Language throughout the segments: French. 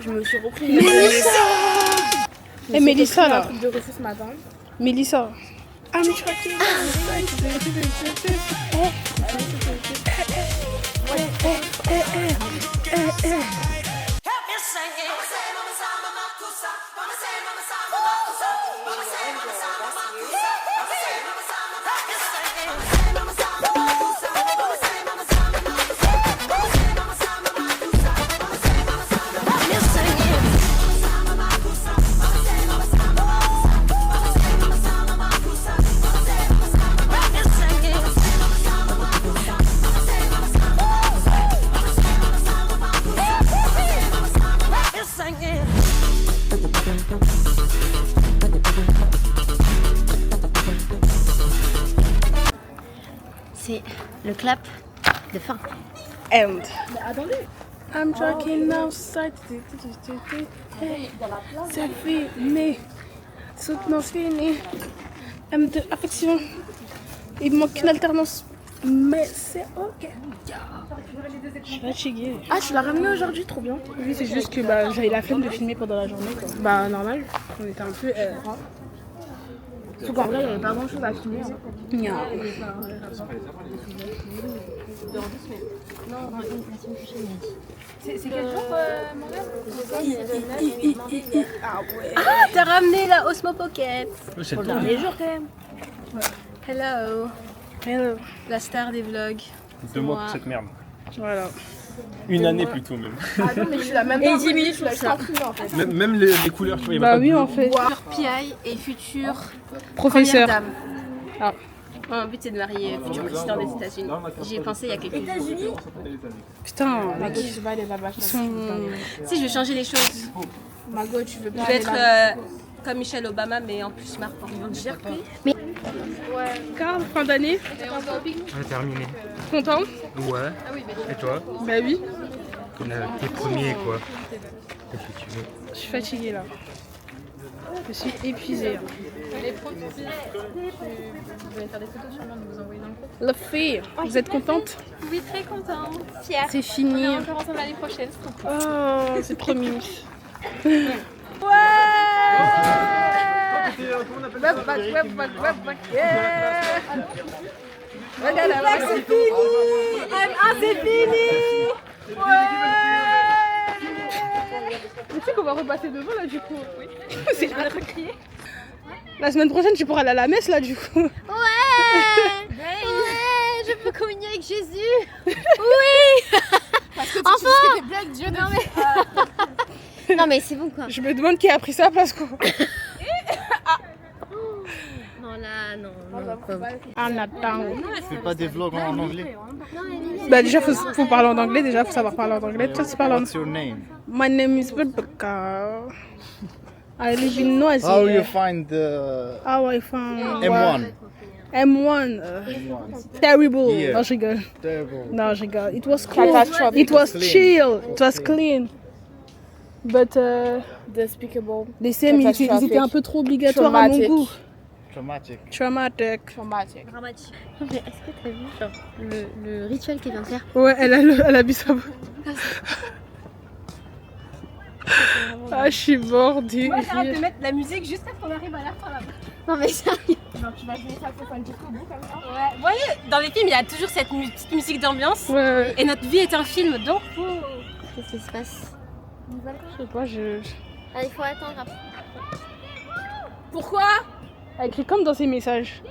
Je me suis repris. Mélissa. Et Mélissa là. De refus ce matin. Mélissa. I'm tracking. C'est le clap de fin. And Attendez. I'm tracking outside. C'est fini. Soutenance fini. M2 affection. Il me manque une alternance. Mais c'est ok. Je suis fatiguée. Ah, tu l'as ramené aujourd'hui, trop bien. Oui, c'est juste que bah, j'avais la flemme de filmer pendant la journée. Quoi. Bah, normal. On était un peu. Sauf qu'en vrai, il n'y avait pas grand chose à filmer. Nya. C'est quel jour, Ah ouais. Ah, t'as ramené la Osmo Pocket. C'est Pour le dernier jour quand même. Hello, Hello. la star des vlogs. 2 mois moi. pour cette merde. Voilà. Une année plutôt même. Ah non, mais je suis la même. Et 10 minutes pour pour ça. en fait. Même les couleurs, tu vois, il y a Bah même oui, pas de en bleu. fait. Future PI et future Professeur. première dame. Ah. Mon but c'est de marier futur président des États-Unis. J'y ai pensé il y a quelques jours. Putain, Mago, tu vas aller là-bas. ils sont. Si je veux changer les choses, Mago, tu veux je pas veux aller être là-bas. comme Michelle Obama mais en plus marquant. Carl, fin d'année, On a terminé. content? Ouais. Et toi? Bah oui. T'es premier quoi. Qu'est-ce que tu veux? Je suis fatiguée là. Je suis épuisée. La fille, vous êtes contente? Oui, très contente, fière. C'est On fini. est encore ensemble l'année prochaine, c'est trop cool. Oh, c'est promis. C'est fini. C'est fini. Tu sais qu'on va repasser devant là du coup. Oui. C'est la semaine prochaine tu pourras aller à la messe là du coup. Ouais, je peux communier avec Jésus. Oui. Enfin. Dieu Non mais, non mais c'est bon quoi. Je me demande qui a pris sa place quoi. Non là, non. Quoi. En attendant. Tu fais pas des vlogs en anglais? Bah déjà faut parler en anglais, déjà faut savoir parler en anglais. Toi tu parles en What's your name? My name is Rebecca. I live in Noisy. How you find the How I found M1? M1. Terrible. Yeah. Non, je rigole. Terrible. Non, je rigole. It was cool. Catastrophic. It was Clean. chill. It was clean. But Despicable. les CM, ils étaient un peu trop obligatoires à mon Traumatic. goût. Traumatic. Traumatic. Traumatique. Dramatique. Non, mais est-ce que t'as vu genre, le rituel qu'elle vient de faire? Ouais, elle a bu sa Ah, je suis morte du Arrête de rire. mettre la musique jusqu'à ce qu'on arrive à la fin là. Non mais sérieux. Genre, tu vas jouer ça pour faire jusqu'au bout comme ça. Ouais. Vous voyez, dans les films il y a toujours cette petite musique d'ambiance. Ouais, Et notre vie est un film donc. Qu'est-ce qui se passe? je sais pas, Ah, il faut attendre après. Pourquoi? Elle écrit comme dans ses messages.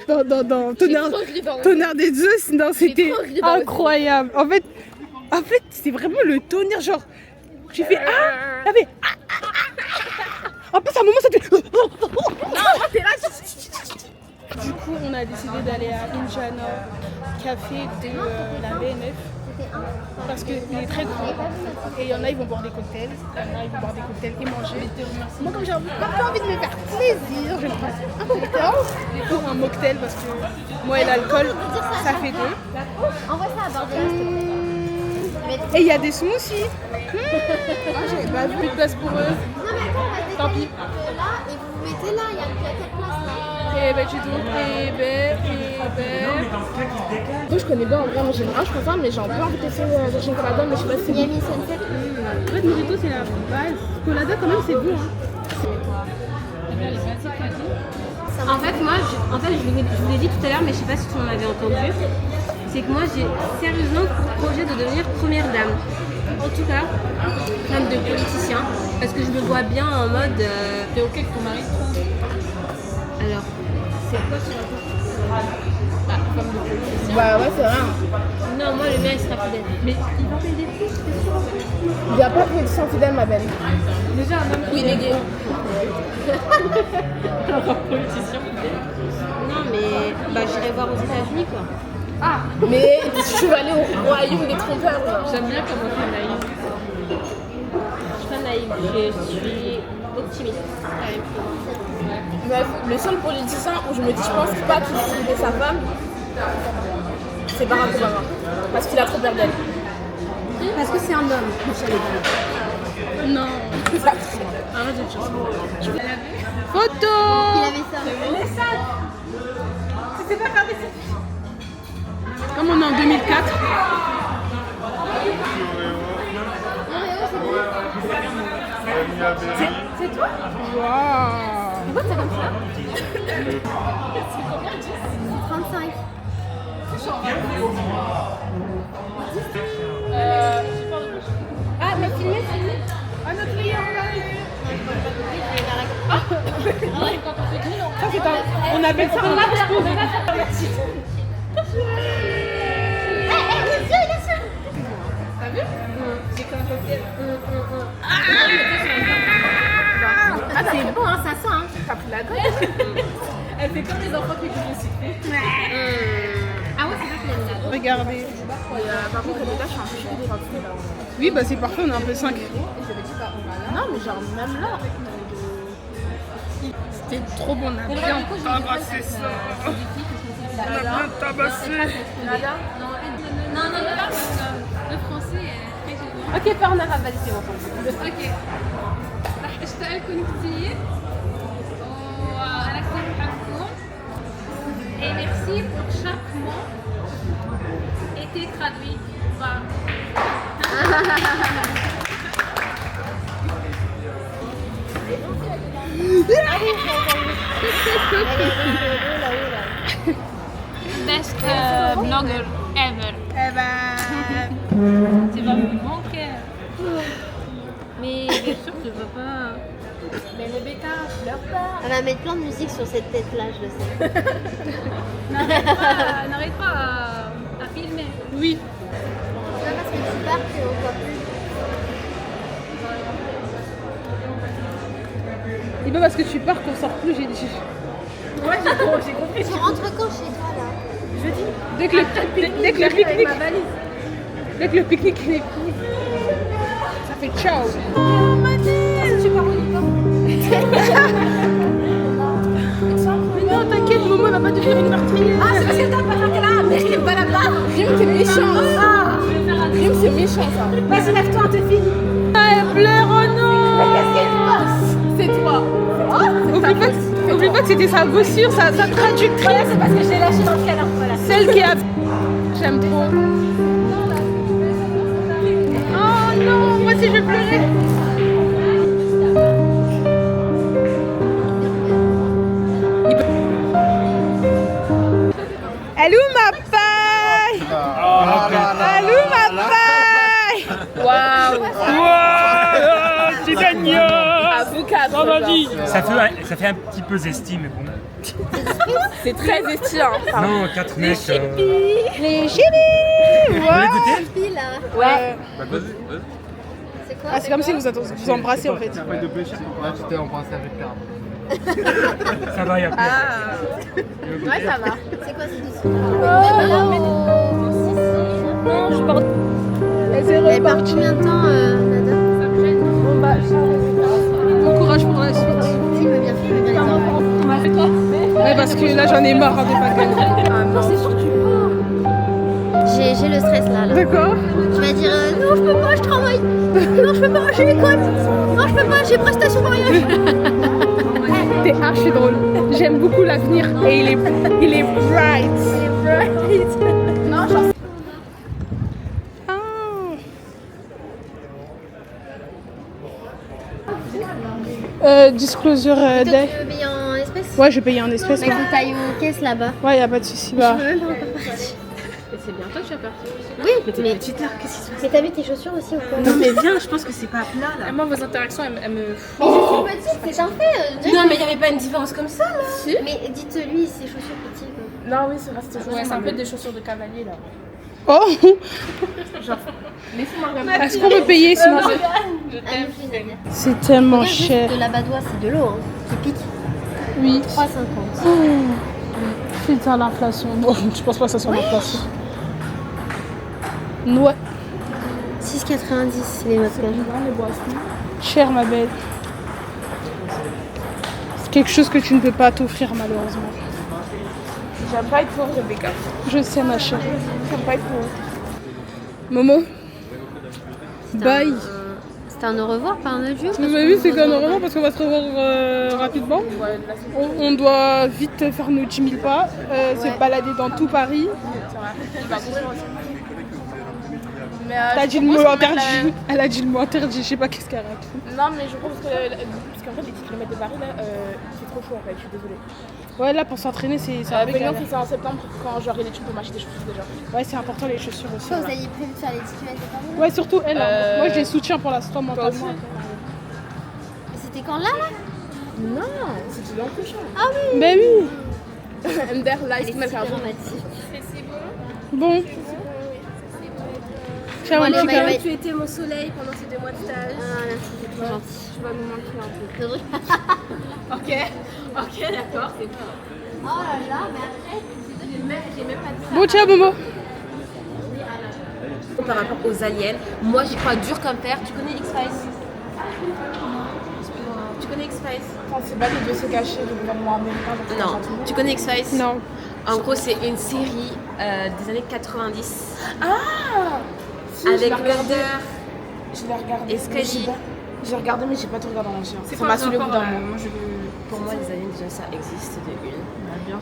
dans Tonnerre des Zeus, non, c'était incroyable. En fait, c'est vraiment le tonnerre, genre, j'ai fait ah, t'as fait ah. En plus, à un moment, ça fait non, t'es là. Du coup, on a décidé d'aller à Indiana, café de la BNF. Parce qu'il est très grand et il y en a ils vont boire des cocktails, il y en a ils vont boire des cocktails et manger. Moi comme j'ai un peu envie de me faire plaisir, je vais prendre un cocktail ou un mocktail parce que moi et l'alcool ça fait deux. Envoie ça à Bordel. Et il y a des smoothies. J'avais pas vu de place pour eux. Non mais attends, Tant pis. Là, et vous vous mettez là, il y a quelle place là? Eh ben, tu dois. Eh ben. Moi, je connais bien en vrai, en général, je préfère, mais j'ai un peu envie de tester Station Colada, mais je sais pas si c'est bon. Miami Sunset. En fait, Mojito, c'est la base. Colada, quand même, c'est bon. Hein. En fait, moi, je vous l'ai dit tout à l'heure, mais je sais pas si tu en avais entendu. C'est que moi, j'ai sérieusement pour projet de devenir première dame. En tout cas, femme de politicien. Parce que je me vois bien en mode. T'es ok que ton mari te trompe? Alors, c'est quoi sur la femme de politicien? Bah ouais, c'est vrai. Non, moi, le mien, il sera fidèle. Mais il va payer des plus, c'est sûr. Il n'y a pas de politicien fidèle, ma belle. Déjà, un homme. Oui, il est gay. Alors, politicien fidèle. Non, mais bah, j'irai voir aux États-Unis, quoi. Ah, mais tu vas aller au royaume des trompeurs. Là. J'aime bien comment tu es naïve. Je suis pas naïve, je suis optimiste. Bref, le seul politicien où je me dis, je pense pas qu'il ait trompé sa femme, c'est Barack Obama. Parce qu'il a trop peur d'elle. Parce que c'est un homme, Michel. Non. Arrête de te chanter. Photo. Il avait ça. Comme on est en 2004. C'est toi? Waouh. Pourquoi t'es comme ça? 35. Ah, mais filmez. Ah, notre meilleur Ça, c'est un... On appelle ça un exposé. Ah, c'est bon, hein, ça sent. Hein. T'as pris la gosse. Elle fait comme les enfants qui jouent au cycle. Ah ouais, c'est ça qu'elle aime là. Regardez. Par contre, les gars, je suis un peu choquée par là. Oui, bah c'est parfait, on est un peu 5. Non, mais genre, même là. C'était trop bon, on a bien tabassé ça. On a bien tabassé. Non, le français est très génial. Ok, pas en arabe, vas-y, c'est bon. اوكي راح اشتغلكم كثير وانا كثير بحبكم et merci pour chaque mot été traduit par best blogger ever. Tu vas me manquer. Mais bien sûr, tu vas pas. Mais le bêta, pleure pas. On va mettre plein de musique sur cette tête-là, je le sais. N'arrête pas à filmer. Oui. C'est pas parce que tu pars qu'on voit plus. C'est pas parce que tu pars qu'on sort plus, j'ai dit. Ouais, j'ai compris. Tu rentres quand chez toi là? Jeudi. Dès que le pique-nique. Dès que le pique-nique est fini. Ça fait ciao. Tu pars où, Nico? Mais non, t'inquiète, Momo va pas devenir une meurtrière. Ah, c'est parce que t'as pas fait là. Mais Rim, pas là-bas. Rim, t'es méchant. Ah, Rim, c'est méchant ça. Vas-y, lève-toi, t'es fini. Ah, elle pleure, oh non. Qu'est-ce qu'elle passe? C'est toi. Oublie pas que c'était sa gossure, sa traductrice. Voilà, c'est parce que je l'ai lâché dans le canard. Voilà. Celle qui a... J'aime trop. Oh non, moi aussi je vais pleurer. Elle est où ma paille? Elle est où ma paille? Waouh. Wow, c'est gagnant. Oh, vas-y. Ça fait un petit peu zesti, mais bon. C'est très estillant. Non, 4 mecs. Les chibis. Vous voulez goûter? Fille là. Ouais. C'est quoi? Ah, c'est comme si vous embrassez en fait. Ouais, tu t'es embrassé avec l'arbre. Ça va, il y a plus. Ouais, ça va. C'est quoi ce dessous? Non, je porte. Elle part combien de temps, Nada? Bon courage pour la suite. Filme bien les enfants. Ouais, parce que là j'en ai marre de pas gagner. Non, c'est sûr que tu pars. J'ai le stress là. D'accord. Tu vas dire non, je peux pas, je travaille. Non, je peux pas, j'ai l'école. Non, je peux pas, j'ai prestation mariage. T'es archi drôle. J'aime beaucoup l'avenir et il est bright. Non, genre, Disclosure Toi, day. tu veux payer en espèces? Ouais, je vais payer en espèces. Bah, faut tailler aux caisses là-bas. Ouais, y a pas de souci. Bah. Et c'est bientôt que tu vas partir. Oui, Mais t'es mais petite là, qu'est-ce qui se passe? mais t'as vu tes chaussures aussi ou quoi? Non mais viens, je pense que c'est pas plat là. moi, vos interactions, elles me. Mais je suis petite, c'est un fait. Non mais il y avait pas une différence comme ça là. Mais dites-lui ses chaussures petites. Quoi. Non, oui, c'est vrai, c'était chaussures. C'est un peu des chaussures de cavalier là. Oh. Laissez-moi regarder. Est-ce qu'on peut payer sinon? Allez-y, Nadia. C'est tellement Regarde juste cher. de la badoie, c'est de l'eau, hein, qui pique. Oui. 3,50. Putain, l'inflation. Bon, je pense pas que ça soit l'inflation. Ouais. 6,90 les masques. Cher, ma belle. C'est quelque chose que tu ne peux pas t'offrir, malheureusement. J'aime pas être pauvre, Rebecca. Je sais, ma chérie. J'aime pas être pauvre. Momo. Bye. C'était un au revoir, pas un adieu. Vous avez vu, c'est qu'un au revoir parce qu'on va se revoir rapidement. On doit vite faire nos 10 000 pas, se balader dans tout Paris. Mais Elle a dit le mot interdit. Elle a dit le mot interdit, je sais pas qu'est-ce qu'elle raconte. Non, mais je pense que. Parce qu'en fait, les 10 km de Paris, là, c'est trop chaud en fait, je suis désolée. Ouais, là pour s'entraîner, c'est un peu Benoît galère. fait ça en septembre quand j'aurai les thunes pour m'acheter des chaussures déjà. Ouais, c'est important les chaussures aussi. Vous voilà. aviez prévu de faire les 10 km de Paris? Ouais, surtout elle. hein. Moi, je les soutiens pour l'instant Toi mentalement. aussi. C'était quand là Non, c'était l'an prochain. Ah oui. Ben oui. And their life, C'est mais super dramatique. Bon. Ciao, Bon, allez, mon bye petit bye. Tu étais mon soleil pendant ces 2 mois de stage. Ah merci, c'est trop gentil. Tu vas me manquer un peu. C'est vrai. Ok, d'accord, c'est bon. Oh là là, mais après. J'ai même pas dit ça. Bon, ciao, Momo. Par rapport aux aliens, moi j'y crois dur comme fer. Tu connais X-Files? Tu connais X-Files? Enfin, c'est pas des dossiers cachés du gouvernement américain. donc c'est Non. pas gentil. Tu connais X-Files? Non. En gros, c'est une série des années 90 Si, je avec l'ai regardé. Mulder Je l'ai regardé. et Scully. J'ai regardé, mais j'ai pas tout regardé en entier. Ça m'a saoulé au bout d'un moment. Pour moi, les aliens, déjà, ça existe de une.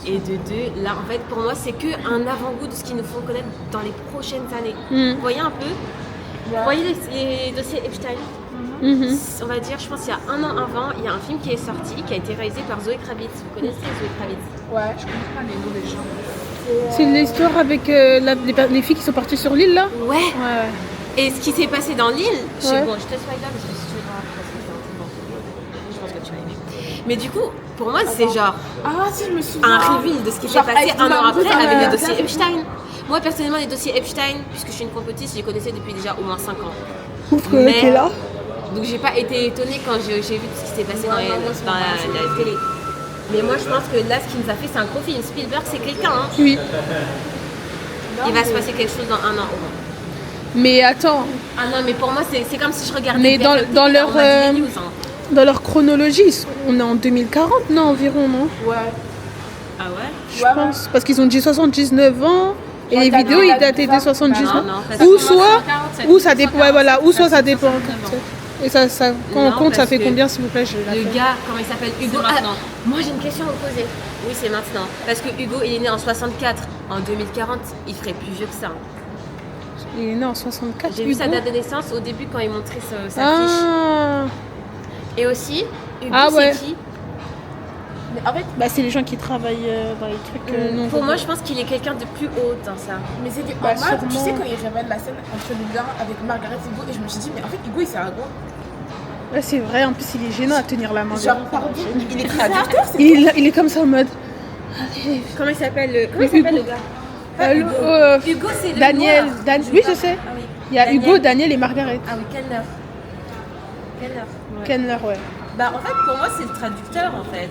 Et de deux, là, en fait, pour moi, c'est que un avant-goût de ce qu'ils nous font connaître dans les prochaines années. Vous voyez un peu? Vous voyez les dossiers Epstein? On va dire, je pense qu'il y a 1 an avant, il y a un film qui est sorti, qui a été réalisé par Zoé Kravitz. Vous connaissez Zoé Kravitz? Ouais, je connais pas les noms des gens. C'est l'histoire avec les filles qui sont parties sur l'île là. Ouais. Ouais. Et ce qui s'est passé dans l'île, Ouais. bon, je te spoil là parce que si tu veux voir, je pense que tu vas aimer. Mais du coup, pour moi, c'est genre Ah, si, je me souviens. un reveal de ce qui s'est Genre passé avec 1 an Mamou, après ça, avec les ouais. dossiers Epstein. Moi, personnellement, les dossiers Epstein, puisque je suis une compotiste, je les connaissais depuis déjà au moins 5 ans. Ouf, Mais- t'es là. Donc j'ai pas été étonnée quand j'ai vu tout ce qui s'est passé dans la télé. Mais moi je pense que là ce qu'il nous a fait c'est un gros film. Spielberg c'est quelqu'un, hein. Oui. Il va se passer quelque chose dans 1 an. Mais attends, Ah non mais pour moi c'est comme si je regardais Mais dans- BFM, dans on leur, m'a dit les news, hein. dans leur chronologie, on est en 2040, non environ, non? Ouais. Ah ouais. Je pense. Parce qu'ils ont dit 79 ans. Et Genre, les t'as vidéos, dit ils la dataient des femme. 79. Non, non, parce Ou que soit, ou ça dépend, ouais, voilà, ou soit ça dépend. Et ça, quand on Non, compte, ça parce fait que combien, s'il vous plaît? Je Le gars, comment il s'appelle? Hugo. Ah, moi j'ai une question à vous poser. Oui c'est maintenant. Parce que Hugo il est né en 64. En 2040 il ferait plus vieux que ça. Il est né en 64. J'ai vu sa Hugo. date de naissance au début quand il montrait sa fiche. Ah, Et aussi, Hugo Ah ouais. c'est qui? Mais en fait, bah c'est les gens qui travaillent dans les trucs non. Pour moi, je pense qu'il est quelqu'un de plus haut dans ça. mais c'est que Bah, en mode, tu sûrement. sais quand il révèle la scène entre le gars avec Margaret et Hugo, et je me suis dit, mais en fait, Hugo il sert à quoi? Ouais, c'est vrai, en plus il est gênant à tenir la main. Genre, pardon, il est traducteur, c'est Il est comme ça en mode. Comment il s'appelle le gars? Hugo, c'est le Daniel. noir. Oui, je sais. Ah oui. Il y a Daniel. Hugo, Daniel et Margaret. Ah oui, Kellner. Kenner, ouais. Bah, en fait, pour moi, c'est le traducteur, en fait.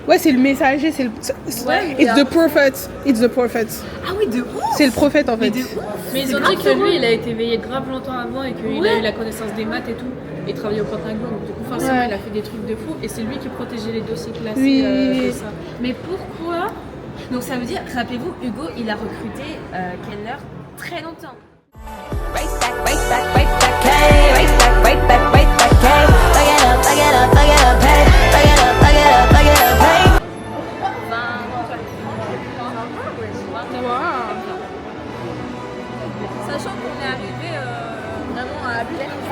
Ouais, c'est le messager, c'est le. Ouais, It's the prophet. It's the prophet. Ah oui, de ouf. C'est le prophète en fait. Mais ils ont dit que lui, il a été veillé grave longtemps avant et qu'il a eu la connaissance des maths et tout. Et travaillé au Pentagone. Donc, du coup, forcément, Ouais. il a fait des trucs de fou. Et c'est lui qui protégeait les dossiers classés Oui. de ça. Mais pourquoi? Donc, ça veut dire, rappelez-vous, Hugo, il a recruté Kellner très longtemps. Right back, hey, right back, abusé.